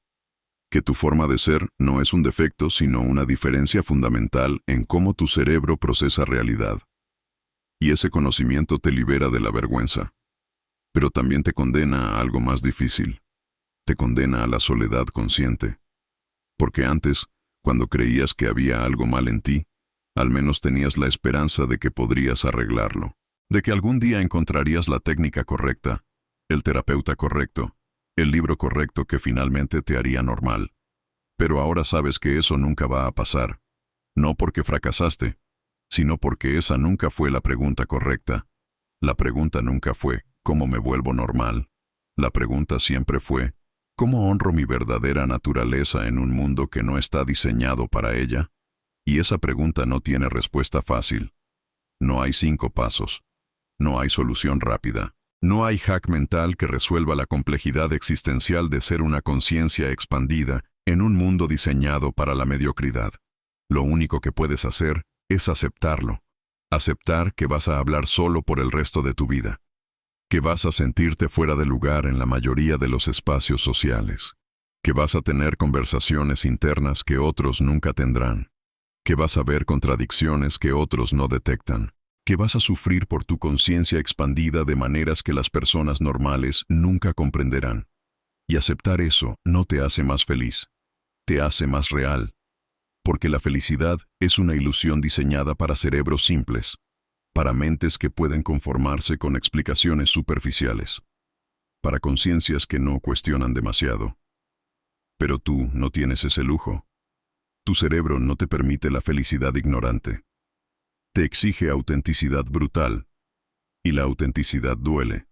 que tu forma de ser no es un defecto sino una diferencia fundamental en cómo tu cerebro procesa realidad. Y ese conocimiento te libera de la vergüenza, pero también te condena a algo más difícil. Te condena a la soledad consciente. Porque antes, cuando creías que había algo mal en ti, al menos tenías la esperanza de que podrías arreglarlo, de que algún día encontrarías la técnica correcta, el terapeuta correcto, el libro correcto que finalmente te haría normal. Pero ahora sabes que eso nunca va a pasar, no porque fracasaste, sino porque esa nunca fue la pregunta correcta. La pregunta nunca fue, ¿cómo me vuelvo normal? La pregunta siempre fue, ¿cómo honro mi verdadera naturaleza en un mundo que no está diseñado para ella? Y esa pregunta no tiene respuesta fácil. No hay 5 pasos. No hay solución rápida. No hay hack mental que resuelva la complejidad existencial de ser una conciencia expandida en un mundo diseñado para la mediocridad. Lo único que puedes hacer es aceptarlo. Aceptar que vas a hablar solo por el resto de tu vida. Que vas a sentirte fuera de lugar en la mayoría de los espacios sociales. Que vas a tener conversaciones internas que otros nunca tendrán. Que vas a ver contradicciones que otros no detectan. Que vas a sufrir por tu conciencia expandida de maneras que las personas normales nunca comprenderán. Y aceptar eso no te hace más feliz. Te hace más real. Porque la felicidad es una ilusión diseñada para cerebros simples, para mentes que pueden conformarse con explicaciones superficiales, para conciencias que no cuestionan demasiado. Pero tú no tienes ese lujo. Tu cerebro no te permite la felicidad ignorante. Te exige autenticidad brutal, y la autenticidad duele.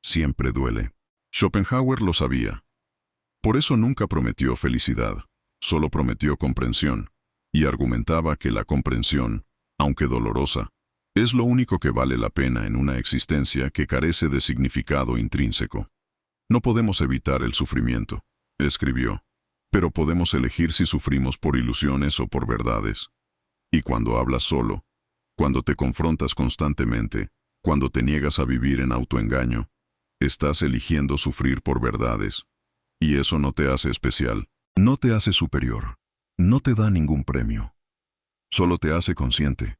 Siempre duele. Schopenhauer lo sabía. Por eso nunca prometió felicidad, solo prometió comprensión, y argumentaba que la comprensión, aunque dolorosa, es lo único que vale la pena en una existencia que carece de significado intrínseco. No podemos evitar el sufrimiento, escribió, pero podemos elegir si sufrimos por ilusiones o por verdades. Y cuando hablas solo, cuando te confrontas constantemente, cuando te niegas a vivir en autoengaño, estás eligiendo sufrir por verdades. Y eso no te hace especial, no te hace superior, no te da ningún premio. Solo te hace consciente.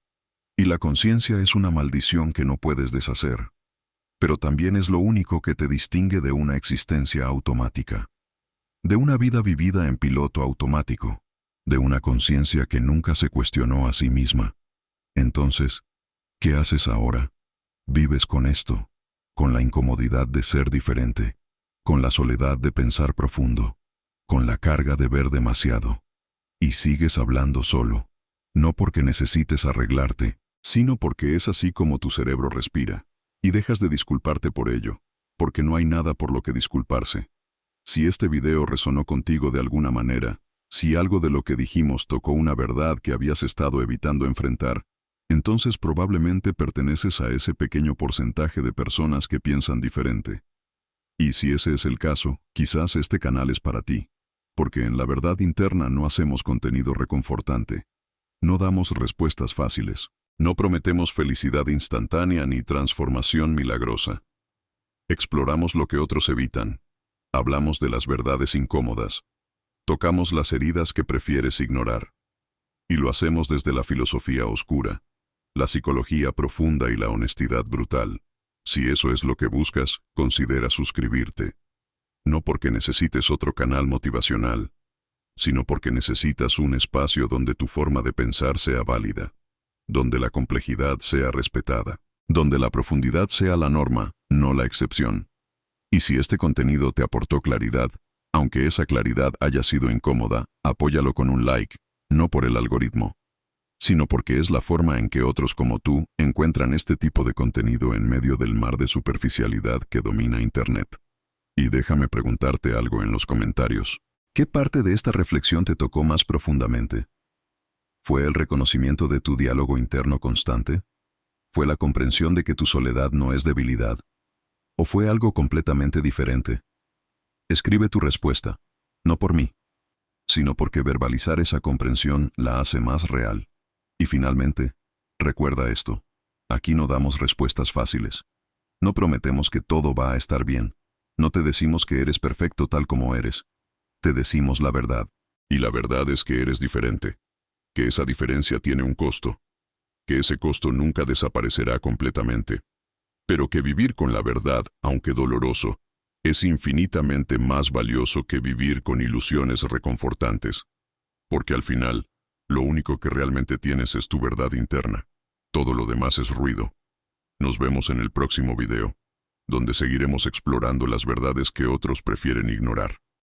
Y la conciencia es una maldición que no puedes deshacer. Pero también es lo único que te distingue de una existencia automática. De una vida vivida en piloto automático. De una conciencia que nunca se cuestionó a sí misma. Entonces, ¿qué haces ahora? Vives con esto, con la incomodidad de ser diferente, con la soledad de pensar profundo, con la carga de ver demasiado. Y sigues hablando solo, no porque necesites arreglarte, sino porque es así como tu cerebro respira. Y dejas de disculparte por ello, porque no hay nada por lo que disculparse. Si este video resonó contigo de alguna manera, si algo de lo que dijimos tocó una verdad que habías estado evitando enfrentar, entonces probablemente perteneces a ese pequeño porcentaje de personas que piensan diferente. Y si ese es el caso, quizás este canal es para ti, porque en la verdad interna no hacemos contenido reconfortante. No damos respuestas fáciles. No prometemos felicidad instantánea ni transformación milagrosa. Exploramos lo que otros evitan. Hablamos de las verdades incómodas. Tocamos las heridas que prefieres ignorar. Y lo hacemos desde la filosofía oscura, la psicología profunda y la honestidad brutal. Si eso es lo que buscas, considera suscribirte. No porque necesites otro canal motivacional, sino porque necesitas un espacio donde tu forma de pensar sea válida, donde la complejidad sea respetada, donde la profundidad sea la norma, no la excepción. Y si este contenido te aportó claridad, aunque esa claridad haya sido incómoda, apóyalo con un like, no por el algoritmo, sino porque es la forma en que otros como tú encuentran este tipo de contenido en medio del mar de superficialidad que domina Internet. Y déjame preguntarte algo en los comentarios. ¿Qué parte de esta reflexión te tocó más profundamente? ¿Fue el reconocimiento de tu diálogo interno constante? ¿Fue la comprensión de que tu soledad no es debilidad? ¿O fue algo completamente diferente? Escribe tu respuesta, no por mí, sino porque verbalizar esa comprensión la hace más real. Y finalmente, recuerda esto, aquí no damos respuestas fáciles. No prometemos que todo va a estar bien. No te decimos que eres perfecto tal como eres. Te decimos la verdad. Y la verdad es que eres diferente. Que esa diferencia tiene un costo. Que ese costo nunca desaparecerá completamente. Pero que vivir con la verdad, aunque doloroso, es infinitamente más valioso que vivir con ilusiones reconfortantes. Porque al final, lo único que realmente tienes es tu verdad interna. Todo lo demás es ruido. Nos vemos en el próximo video, donde seguiremos explorando las verdades que otros prefieren ignorar.